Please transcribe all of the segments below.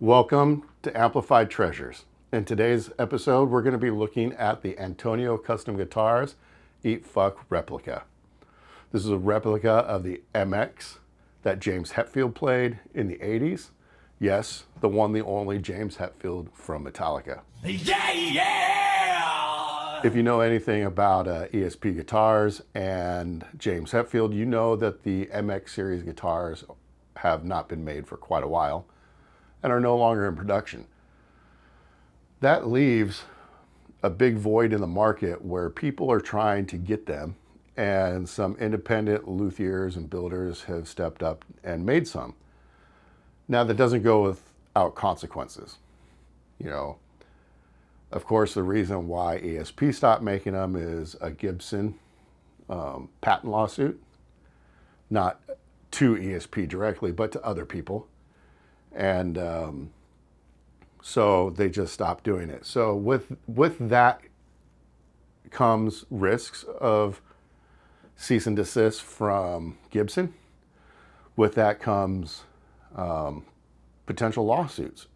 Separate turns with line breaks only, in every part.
Welcome to Amplified Treasures. In today's episode, we're going to be looking at the Antonio Custom Guitars EET FUK Replica. This is a replica of the MX that James Hetfield played in the 80s. Yes, the one, the only James Hetfield from Metallica.
Yeah, yeah!
If you know anything about ESP guitars and James Hetfield, you know that the MX series guitars have not been made for quite a while and are no longer in production. That leaves a big void in the market where people are trying to get them, and some independent luthiers and builders have stepped up and made some. Now, that doesn't go without consequences. You know, of course, the reason why ESP stopped making them is a Gibson patent lawsuit, not to ESP directly, but to other people. And so they just stopped doing it. So with that comes risks of cease and desist from Gibson. With that comes potential lawsuits.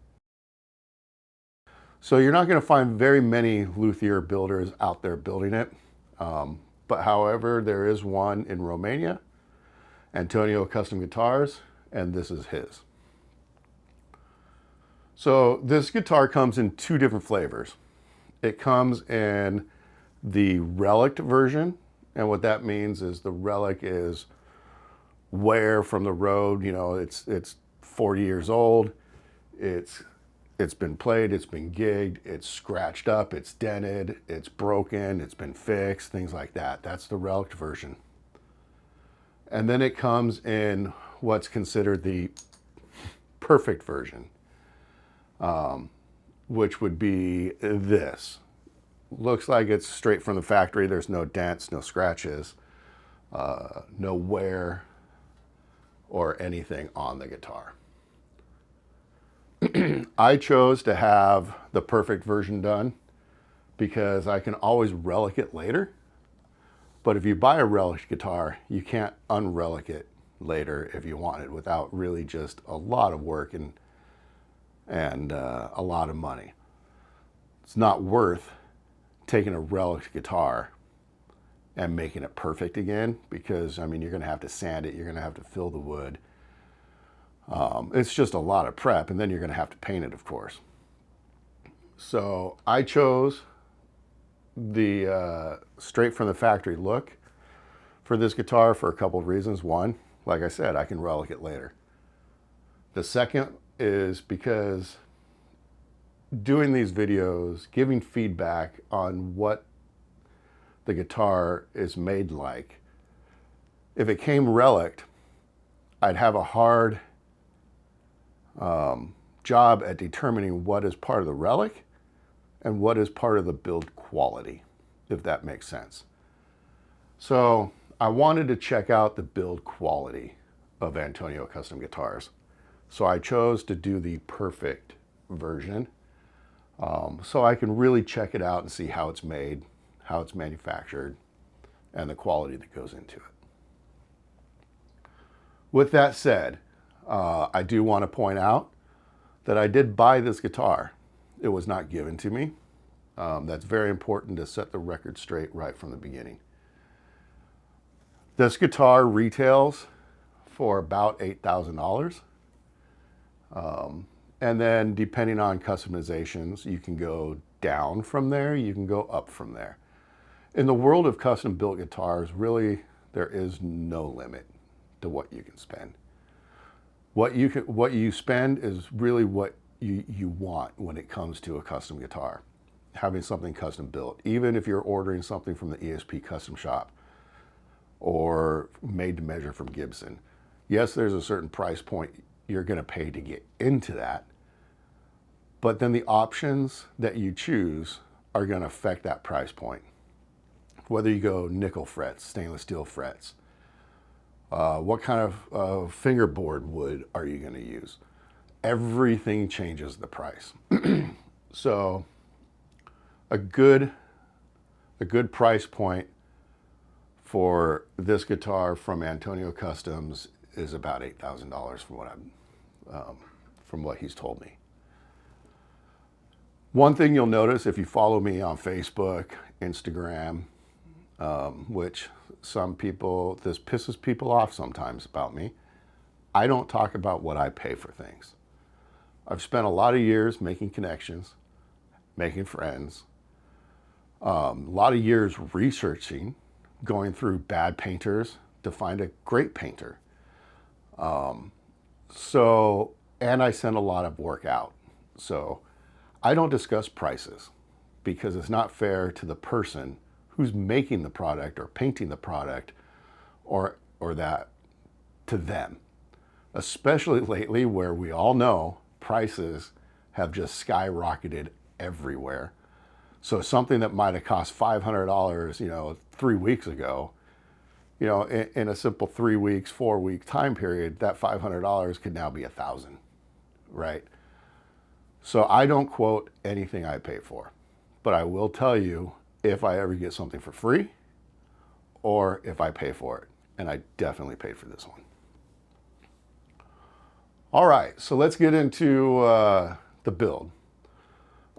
So you're not going to find very many luthier builders out there building it. But however, there is one in Romania, Antonio Custom Guitars, and this is his. So this guitar comes in two different flavors. It comes in the Relic version, and what that means is the Relic is wear from the road. You know, it's 40 years old. It's been played, it's been gigged, it's scratched up, it's dented, it's broken, it's been fixed, things like that. That's the Relic version. And then it comes in what's considered the perfect version. Which would be this. Looks like it's straight from the factory. There's no dents, no scratches, no wear or anything on the guitar. I chose to have the perfect version done because I can always relic it later. But if you buy a relic guitar, you can't unrelic it later if you want it without really just a lot of work and a lot of money. It's not worth taking a Relic guitar and making it perfect again because, I mean, you're going to have to sand it, you're going to have to fill the wood. It's just a lot of prep, and then you're going to have to paint it, of course. So I chose the straight from the factory look for this guitar for a couple of reasons. One, like I said, I can relic it later. The second is because doing these videos, giving feedback on what the guitar is made like, if it came relic, I'd have a hard job at determining what is part of the relic and what is part of the build quality, if that makes sense. So I wanted to check out the build quality of Antonio Custom Guitars. So I chose to do the perfect version so I can really check it out and see how it's made, how it's manufactured, and the quality that goes into it. With that said, I do want to point out that I did buy this guitar. It was not given to me. That's very important to set the record straight right from the beginning. This guitar retails for about $8,000. And then depending on customizations, you can go down from there, you can go up from there. In the world of custom built guitars, really, there is no limit to what you can spend. What you spend is really what you want when it comes to a custom guitar. Having something custom built, even if you're ordering something from the ESP custom shop or made to measure from Gibson. Yes, there's a certain price point you're going to pay to get into that, but then the options that you choose are going to affect that price point. Whether you go nickel frets, stainless steel frets, what kind of fingerboard wood are you going to use? Everything changes the price. So a good price point for this guitar from Antonio Customs is about $8,000 from what he's told me. One thing you'll notice if you follow me on Facebook, Instagram, which some people, this pisses people off sometimes about me, I don't talk about what I pay for things. I've spent a lot of years making connections, making friends, a lot of years researching, going through bad painters to find a great painter. And I send a lot of work out. So I don't discuss prices because it's not fair to the person who's making the product or painting the product or that to them. Especially lately where we all know prices have just skyrocketed everywhere. So something that might have cost $500, 3 weeks ago, in a simple 3 weeks, 4 week time period, that $500 could now be $1,000, right? So I don't quote anything I pay for, but I will tell you if I ever get something for free or if I pay for it. And I definitely paid for this one. All right, so let's get into the build.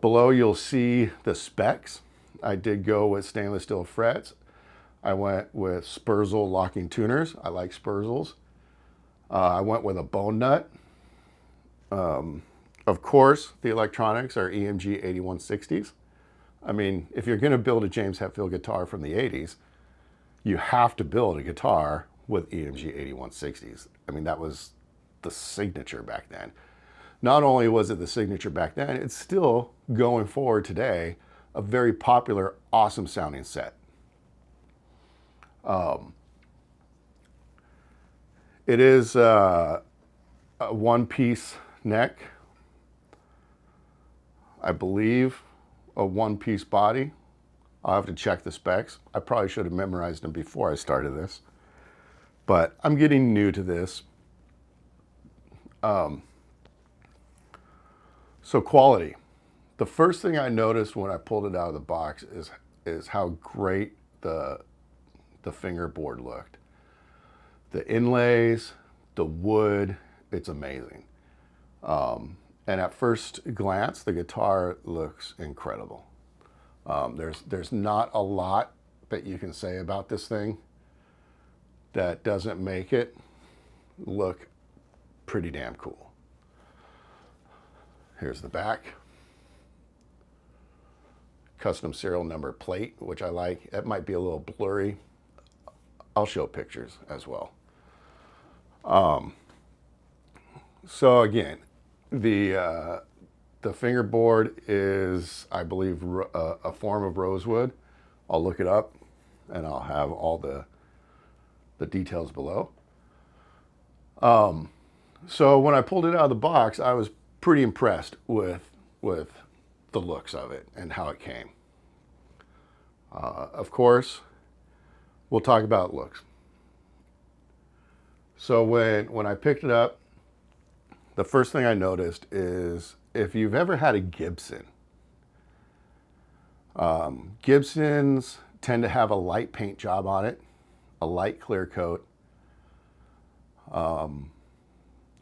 Below you'll see the specs. I did go with stainless steel frets. I went with Sperzal locking tuners. I like Sperzals. I went with a bone nut. Of course, the electronics are EMG 8160s. I mean, if you're going to build a James Hetfield guitar from the 80s, you have to build a guitar with EMG 8160s. I mean, that was the signature back then. Not only was it the signature back then, it's still, going forward today, a very popular, awesome sounding set. It is a one-piece neck, I believe, a one-piece body. I'll have to check the specs. I probably should have memorized them before I started this, but I'm getting new to this. So quality. The first thing I noticed when I pulled it out of the box is how great the fingerboard looked. The inlays, the wood, it's amazing. And at first glance, the guitar looks incredible. There's not a lot that you can say about this thing that doesn't make it look pretty damn cool. Here's the back. Custom serial number plate, which I like. It might be a little blurry. I'll show pictures as well. So again, the fingerboard is, I believe, a form of rosewood. I'll look it up and I'll have all the details below. So when I pulled it out of the box, I was pretty impressed with the looks of it and how it came. Of course, we'll talk about looks. So when I picked it up, the first thing I noticed is if you've ever had a Gibson, Gibsons tend to have a light paint job on it, a light clear coat,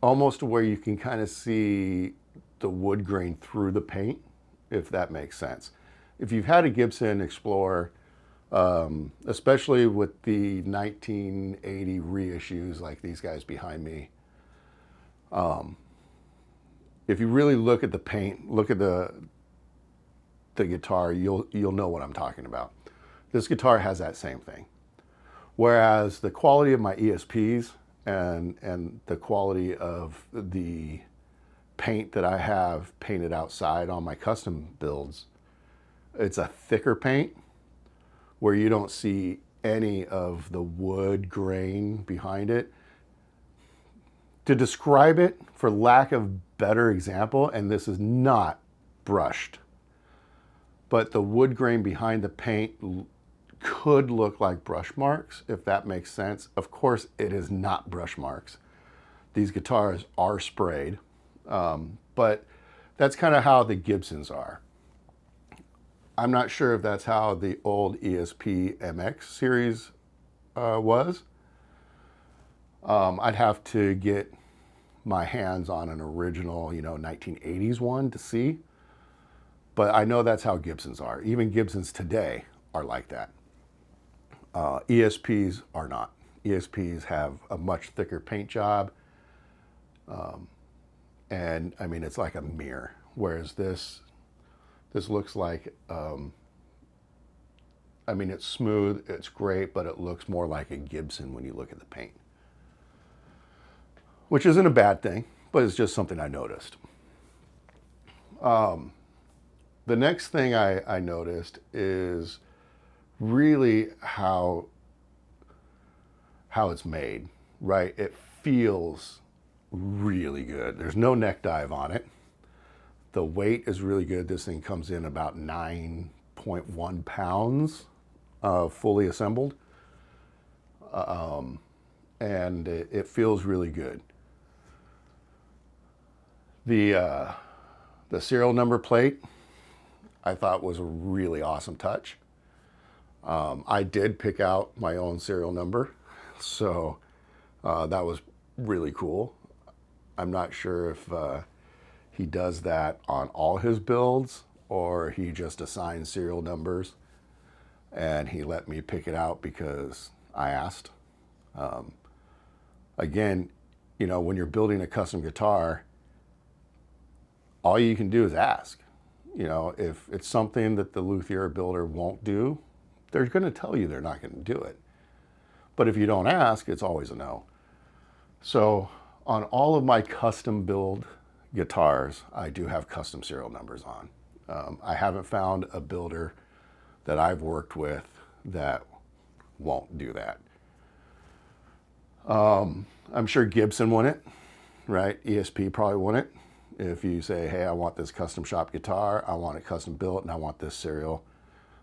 almost to where you can kind of see the wood grain through the paint, if that makes sense. If you've had a Gibson Explorer, especially with the 1980 reissues like these guys behind me, if you really look at the paint, look at the guitar, you'll know what I'm talking about. This guitar has that same thing. Whereas the quality of my ESPs and the quality of the paint that I have painted outside on my custom builds, it's a thicker paint where you don't see any of the wood grain behind it. To describe it, for lack of better example, and this is not brushed, but the wood grain behind the paint could look like brush marks, if that makes sense. Of course, it is not brush marks. These guitars are sprayed, but that's kind of how the Gibsons are. I'm not sure if that's how the old ESP MX series was. I'd have to get my hands on an original, 1980s one to see. but I know that's how Gibsons are. Even Gibsons today are like that. ESPs are not. ESPs have a much thicker paint job. And I mean, it's like a mirror. Whereas this looks like, I mean, it's smooth, it's great, but it looks more like a Gibson when you look at the paint. Which isn't a bad thing, but it's just something I noticed. The next thing I noticed is really how it's made, right? It feels really good. There's no neck dive on it. The weight is really good. This thing comes in about 9.1 pounds fully assembled. And it feels really good. The serial number plate I thought was a really awesome touch. I did pick out my own serial number, so that was really cool. I'm not sure if he does that on all his builds or he just assigns serial numbers, and he let me pick it out because I asked. Again, you know, when you're building a custom guitar, all you can do is ask. You know, if it's something that the luthier builder won't do, they're going to tell you they're not going to do it. But if you don't ask, it's always a no. So on all of my custom build guitars, I do have custom serial numbers on. I haven't found a builder that I've worked with that won't do that. I'm sure Gibson wouldn't, right? ESP probably wouldn't. If you say, hey, I want this custom shop guitar, I want it custom built, and I want this serial,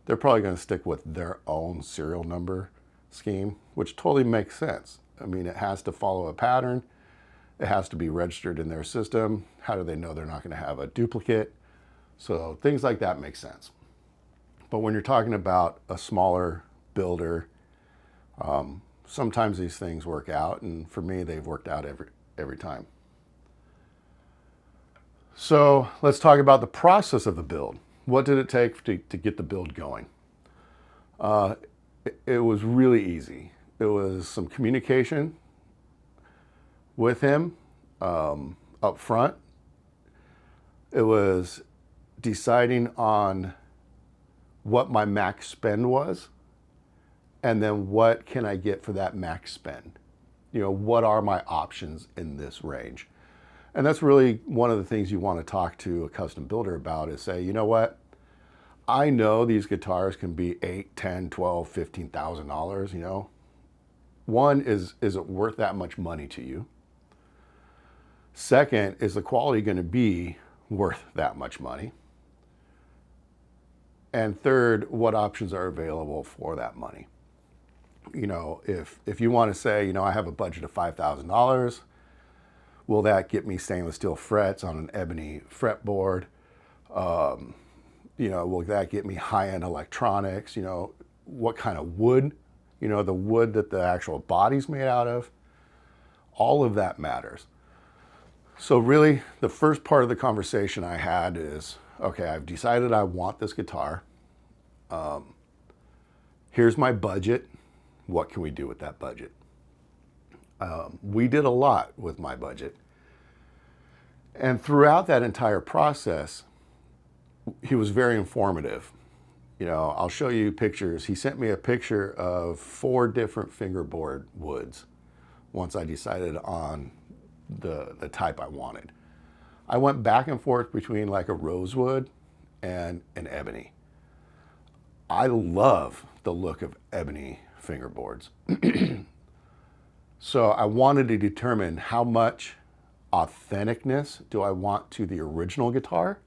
they're probably going to stick with their own serial number scheme, which totally makes sense. I mean, it has to follow a pattern. It has to be registered in their system. How do they know they're not going to have a duplicate? So things like that make sense. But when you're talking about a smaller builder, sometimes these things work out, and for me, they've worked out every time. So let's talk about the process of the build. What did it take to get the build going? It was really easy. It was some communication with him up front. It was deciding on what my max spend was, and then what can I get for that max spend? You know, what are my options in this range? And that's really one of the things you want to talk to a custom builder about, is say, you know what? I know these guitars can be $8, $10, $12, $15,000, you know. One, is it worth that much money to you? Second, is the quality going to be worth that much money? And third, what options are available for that money? You know, if you want to say, you know, I have a budget of $5,000, will that get me stainless steel frets on an ebony fretboard? You know, will that get me high-end electronics? You know, what kind of wood? You know, the wood that the actual body's made out of? All of that matters. So really, the first part of the conversation I had is, okay, I've decided I want this guitar. Here's my budget. What can we do with that budget? We did a lot with my budget. And throughout that entire process, he was very informative. You know, I'll show you pictures. He sent me a picture of 4 different fingerboard woods once I decided on the type I wanted. I went back and forth between like a rosewood and an ebony. I love the look of ebony fingerboards. So I wanted to determine how much authenticness do I want to the original guitar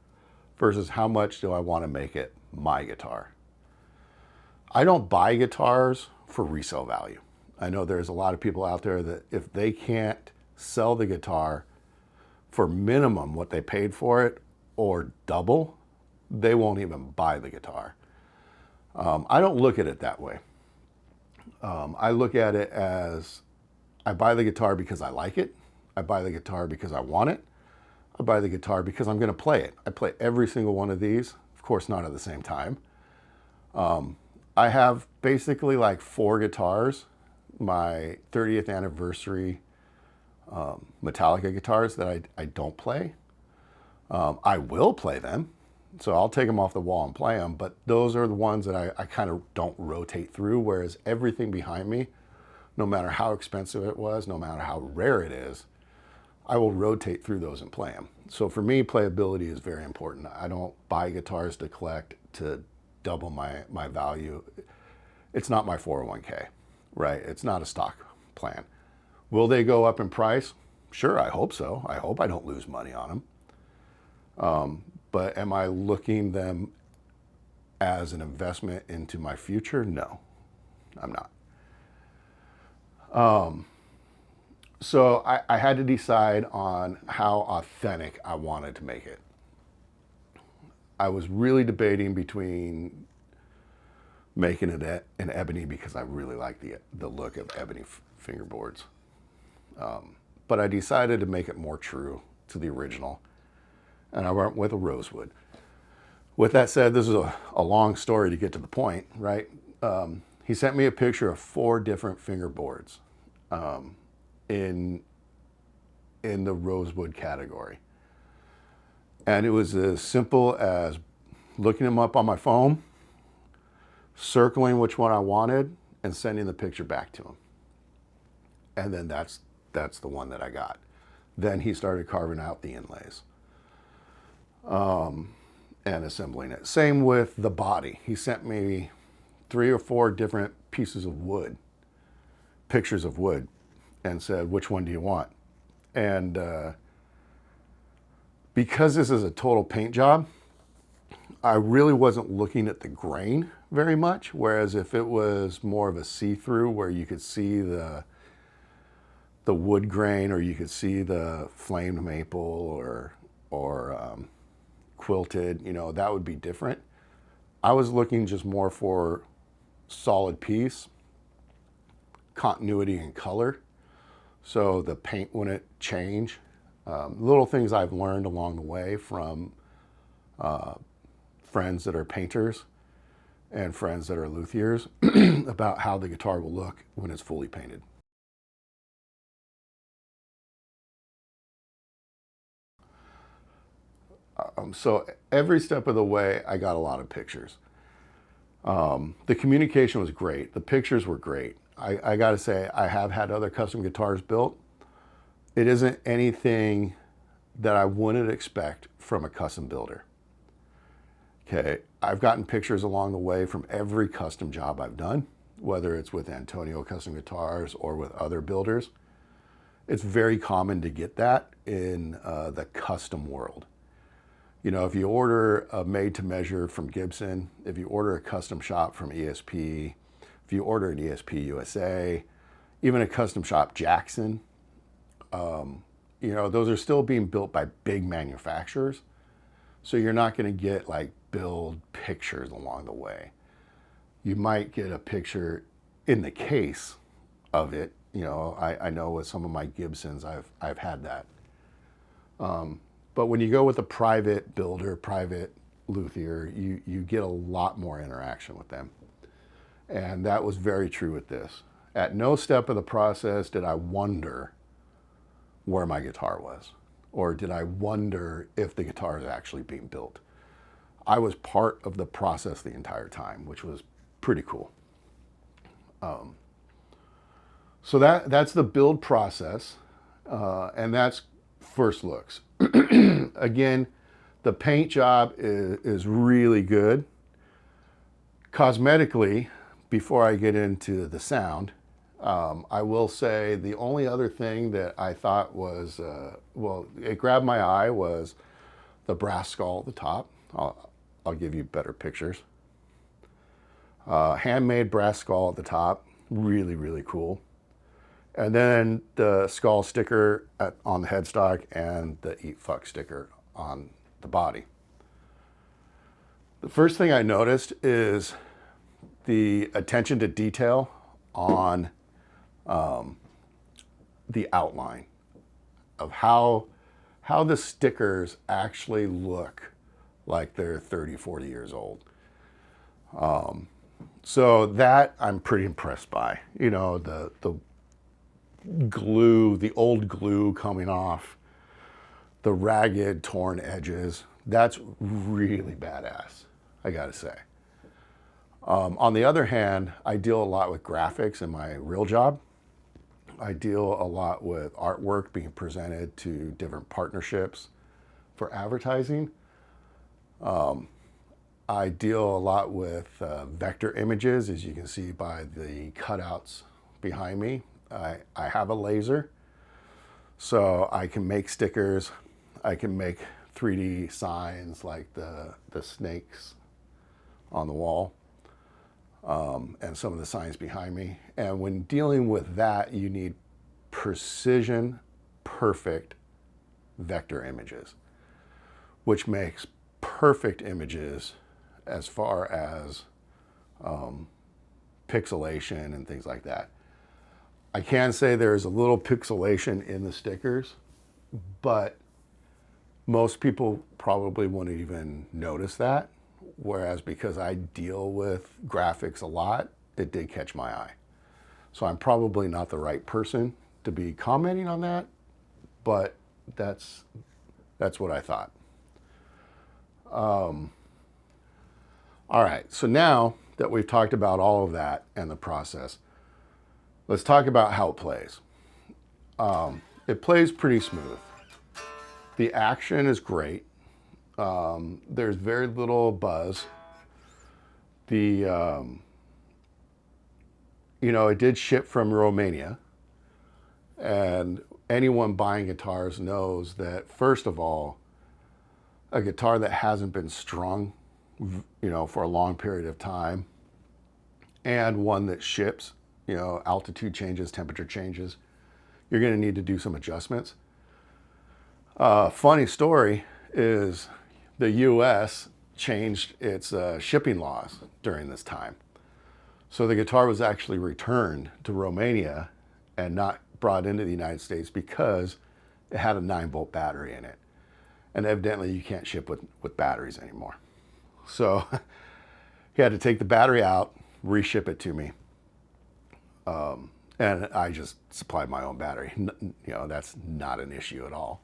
versus how much do I want to make it my guitar. I don't buy guitars for resale value. I know there's a lot of people out there that if they can't sell the guitar for minimum what they paid for it or double, they won't even buy the guitar. I don't look at it that way. I look at it as I buy the guitar because I like it. I buy the guitar because I want it. I buy the guitar because I'm going to play it. I play every single one of these. Of course not at the same time. I have basically like 4 guitars, my 30th anniversary Metallica guitars that I don't play. I will play them, so I'll take them off the wall and play them, but those are the ones that I kind of don't rotate through, whereas everything behind me, no matter how expensive it was, no matter how rare it is, I will rotate through those and play them. So for me, playability is very important. I don't buy guitars to collect to double my value. It's not my 401k, right? It's not a stock plan. Will they go up in price? Sure, I hope so. I hope I don't lose money on them. But am I looking them as an investment into my future? No, I'm not. So I had to decide on how authentic I wanted to make it. I was really debating between making it in ebony because I really like the look of ebony fingerboards. But I decided to make it more true to the original, and I went with a rosewood. With that said, this is a long story to get to the point, right? He sent me a picture of 4 different fingerboards in the rosewood category. And it was as simple as looking them up on my phone, circling which one I wanted, and sending the picture back to him. And then that's the one that I got. Then he started carving out the inlays and assembling it. Same with the body. He sent me 3 or 4 different pieces of wood, pictures of wood, and said, which one do you want? And because this is a total paint job, I really wasn't looking at the grain very much. Whereas if it was more of a see-through where you could see the wood grain, or you could see the flamed maple or quilted, you know, that would be different. I was looking just more for solid piece, continuity and color, so the paint wouldn't change. Little things I've learned along the way from friends that are painters and friends that are luthiers about how the guitar will look when it's fully painted. So every step of the way, I got a lot of pictures. The communication was great. The pictures were great. I got to say, I have had other custom guitars built. It isn't anything that I wouldn't expect from a custom builder. Okay, I've gotten pictures along the way from every custom job I've done, whether it's with Antonio Custom Guitars or with other builders. It's very common to get that in the custom world. You know, if you order a made-to-measure from Gibson, if you order a custom shop from ESP, if you order an ESP USA, even a custom shop Jackson, you know, those are still being built by big manufacturers. So you're not going to get like build pictures along the way. You might get a picture in the case of it. You know, I know with some of my Gibsons, I've had that. But when you go with a private builder, private luthier, you get a lot more interaction with them. And that was very true with this. At no step of the process did I wonder where my guitar was, or did I wonder if the guitar is actually being built. I was part of the process the entire time, which was pretty cool. So that's the build process, and that's first looks. Again, the paint job is really good. Cosmetically, before I get into the sound, I will say the only other thing that I thought was, well, it grabbed my eye was the brass skull at the top. I'll give you better pictures. Handmade brass skull at the top, really, really cool. And then the skull sticker on the headstock and the EET FUK sticker on the body. The first thing I noticed is the attention to detail on the outline of how the stickers actually look like they're 30, 40 years old. So that I'm pretty impressed by. You know, the glue, the old glue coming off, the ragged, torn edges, that's really badass, I gotta say. On the other hand, I deal a lot with graphics in my real job. I deal a lot with artwork being presented to different partnerships for advertising. I deal a lot with vector images, as you can see by the cutouts behind me. I have a laser, so I can make stickers. I can make 3D signs like the snakes on the wall, and some of the signs behind me. And when dealing with that, you need precision, perfect vector images, which makes perfect images as far as pixelation and things like that. I can say there's a little pixelation in the stickers, but most people probably wouldn't even notice that. Whereas because I deal with graphics a lot, it did catch my eye. So I'm probably not the right person to be commenting on that, but that's what I thought. All right, so now that we've talked about all of that and the process, let's talk about how it plays. It plays pretty smooth. The action is great. There's very little buzz. You know, it did ship from Romania, and anyone buying guitars knows that, first of all, a guitar that hasn't been strung, you know, for a long period of time, and one that ships, you know, altitude changes, temperature changes, you're going to need to do some adjustments. Funny story is the US changed its shipping laws during this time. So the guitar was actually returned to Romania and not brought into the United States because it had a 9-volt battery in it. And evidently you can't ship with batteries anymore. So he had to take the battery out, reship it to me. And I just supplied my own battery. You know, that's not an issue at all.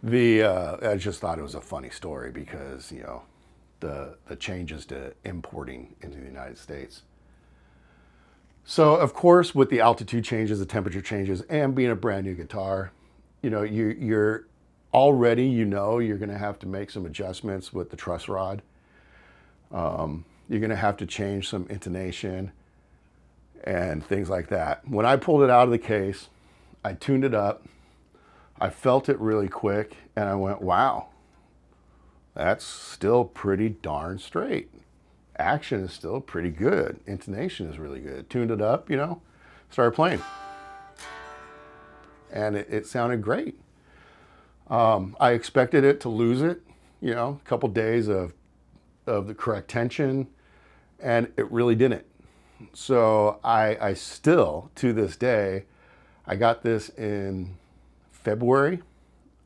I just thought it was a funny story because, you know, the changes to importing into the United States. So of course, with the altitude changes, the temperature changes, and being a brand new guitar, you know, you're already, you know, you're going to have to make some adjustments with the truss rod. You're going to have to change some intonation and things like that. When I pulled it out of the case, I tuned it up. I felt it really quick, and I went, wow, that's still pretty darn straight. Action is still pretty good. Intonation is really good. Tuned it up, you know, started playing. And it sounded great. I expected it to lose it, you know, a couple days of the correct tension, and it really didn't. So I still, to this day, I got this in February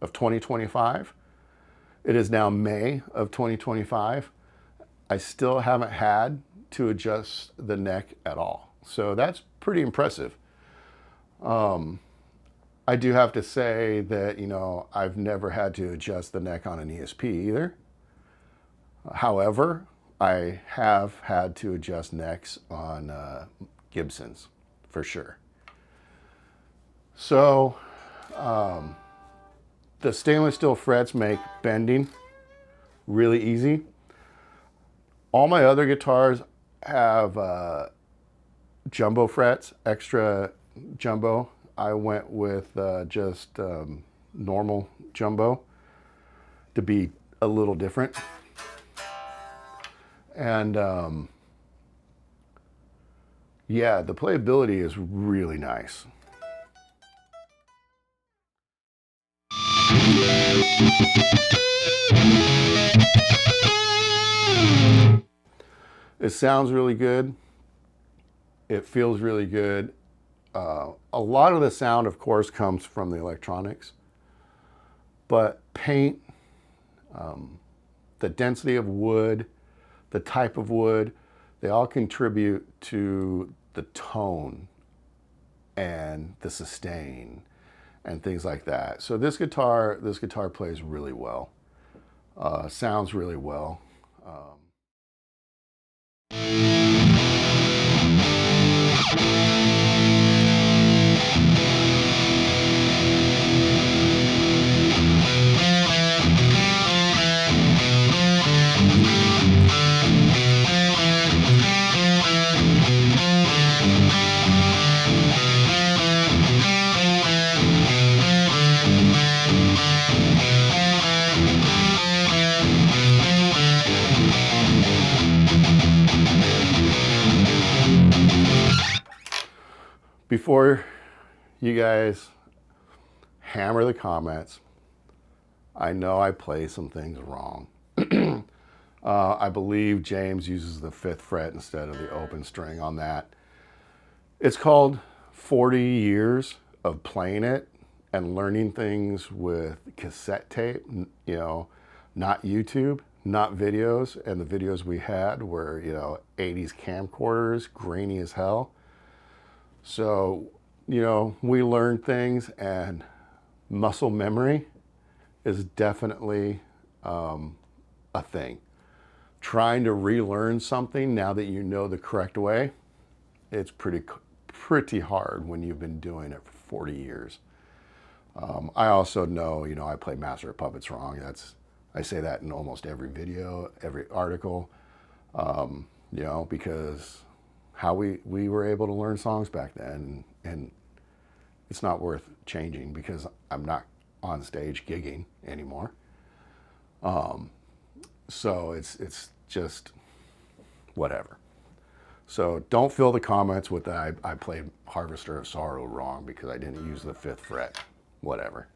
of 2025. It is now May of 2025. I still haven't had to adjust the neck at all. So that's pretty impressive. I do have to say that, you know, I've never had to adjust the neck on an ESP either. However, I have had to adjust necks on Gibsons, for sure. So, the stainless steel frets make bending really easy. All my other guitars have jumbo frets, extra jumbo. I went with just normal jumbo to be a little different. And yeah, the playability is really nice. It sounds really good. It feels really good. A lot of the sound, of course, comes from the electronics, but paint, the density of wood, the type of wood, they all contribute to the tone and the sustain and things like that. So this guitar plays really well, sounds really well. Before you guys hammer the comments, I know I play some things wrong. I believe James uses the 5th fret instead of the open string on that. It's called 40 years of playing it and learning things with cassette tape, you know, not YouTube, not videos. And the videos we had were, you know, 80s camcorders, grainy as hell. So, you know, we learn things, and muscle memory is definitely a thing. Trying to relearn something now that you know the correct way, it's pretty hard when you've been doing it for 40 years. I also know, you know, I play Master of Puppets wrong. I say that in almost every video, every article, you know, because how we were able to learn songs back then, and it's not worth changing because I'm not on stage gigging anymore. So it's just whatever. So don't fill the comments with that I played Harvester of Sorrow wrong because I didn't use the 5th fret, whatever.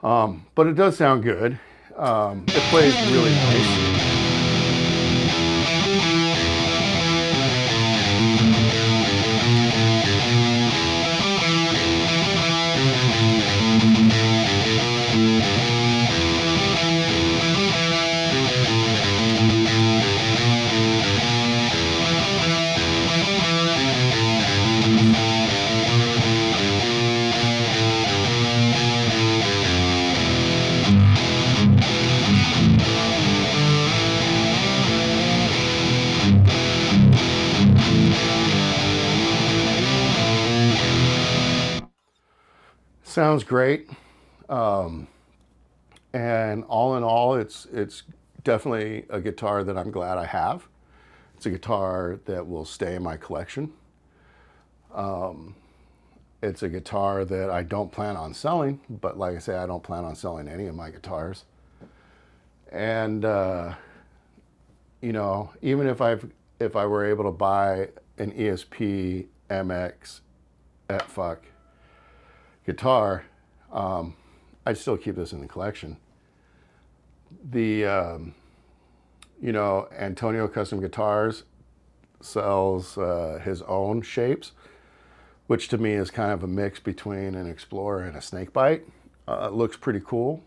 But it does sound good. It plays really nice. Sounds great. And all in all, it's definitely a guitar that I'm glad I have. It's a guitar that will stay in my collection. It's a guitar that I don't plan on selling, but like I say, I don't plan on selling any of my guitars. And you know, even if I were able to buy an ESP MX FUK guitar, I'd still keep this in the collection. The you know, Antonio Custom Guitars sells his own shapes, which to me is kind of a mix between an Explorer and a Snakebite. It looks pretty cool.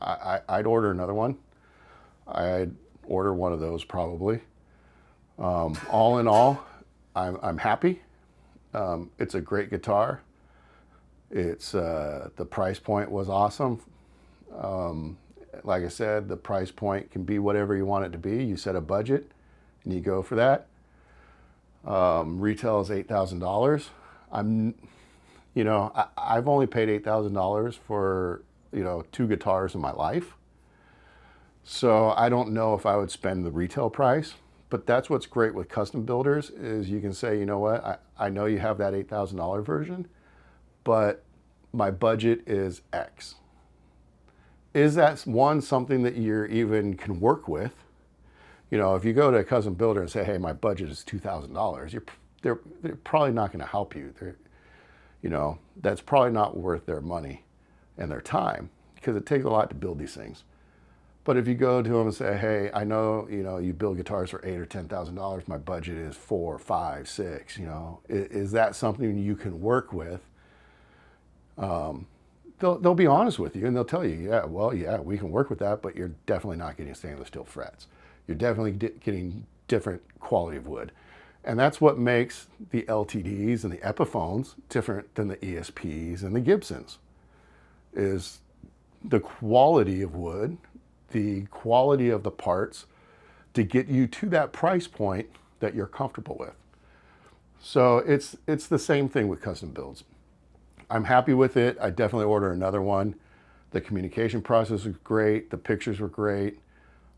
I'd order another one. I'd order one of those probably. All in all, I'm happy. It's a great guitar. It's the price point was awesome. Like I said, the price point can be whatever you want it to be. You set a budget and you go for that. Retail is $8,000. You know, I've only paid $8,000 for, you know, 2 guitars in my life. So I don't know if I would spend the retail price, but that's what's great with custom builders is you can say, you know what, I know you have that $8,000 version, but my budget is X. Is that something that you're even can work with? You know, if you go to a custom builder and say, hey, my budget is $2,000, they're probably not going to help you. You know, that's probably not worth their money and their time because it takes a lot to build these things. But if you go to them and say, hey, I know, you know, you build guitars for $8,000 or $10,000, my budget is $4,000, $5,000, $6,000, you know, is that something you can work with? they'll be honest with you and they'll tell you, yeah, well, yeah, we can work with that, but you're definitely not getting stainless steel frets. You're definitely getting different quality of wood. And that's what makes the LTDs and the Epiphones different than the ESPs and the Gibsons, is the quality of wood, the quality of the parts to get you to that price point that you're comfortable with. So it's the same thing with custom builds. I'm happy with it. I definitely order another one. The communication process was great. The pictures were great.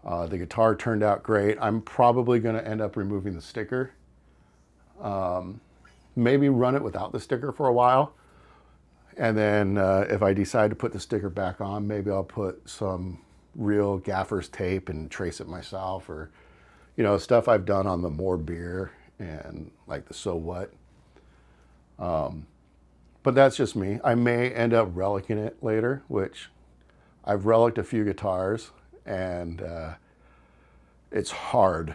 The guitar turned out great. I'm probably going to end up removing the sticker. Maybe run it without the sticker for a while. And then if I decide to put the sticker back on, maybe I'll put some real gaffer's tape and trace it myself, or, you know, stuff I've done on the More Beer and like the So What. But that's just me. I may end up relicing it later, which I've reliced a few guitars, and it's hard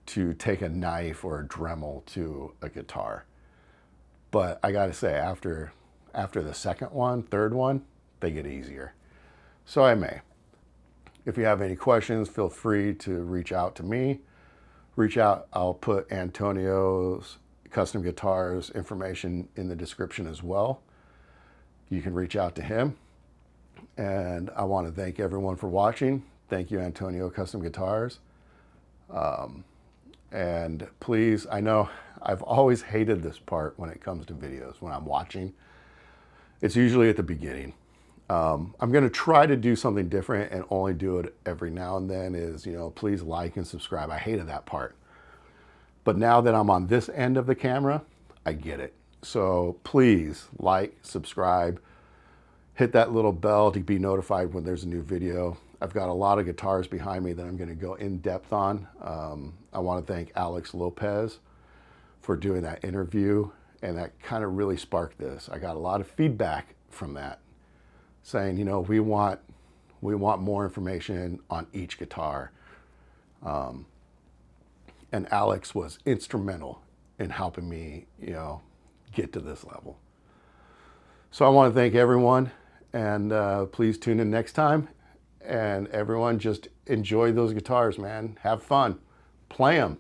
to take a knife or a Dremel to a guitar. But I gotta say, after the second one, third one, they get easier. So I may. If you have any questions, feel free to reach out to me. Reach out, I'll put Antonio's Custom Guitars information in the description as well. You can reach out to him. And I want to thank everyone for watching. Thank you, Antonio Custom Guitars. And please, I know I've always hated this part when it comes to videos, when I'm watching. It's usually at the beginning. I'm going to try to do something different and only do it every now and then, is, you know, please like and subscribe. I hated that part. But now that I'm on this end of the camera, I get it. So please like, subscribe, hit that little bell to be notified when there's a new video. I've got a lot of guitars behind me that I'm going to go in depth on. I want to thank Alex Lopez for doing that interview, and that kind of really sparked this. I got a lot of feedback from that, saying, you know, we want more information on each guitar. And Alex was instrumental in helping me, you know, get to this level. So I want to thank everyone, and please tune in next time. And everyone, just enjoy those guitars, man. Have fun. Play them.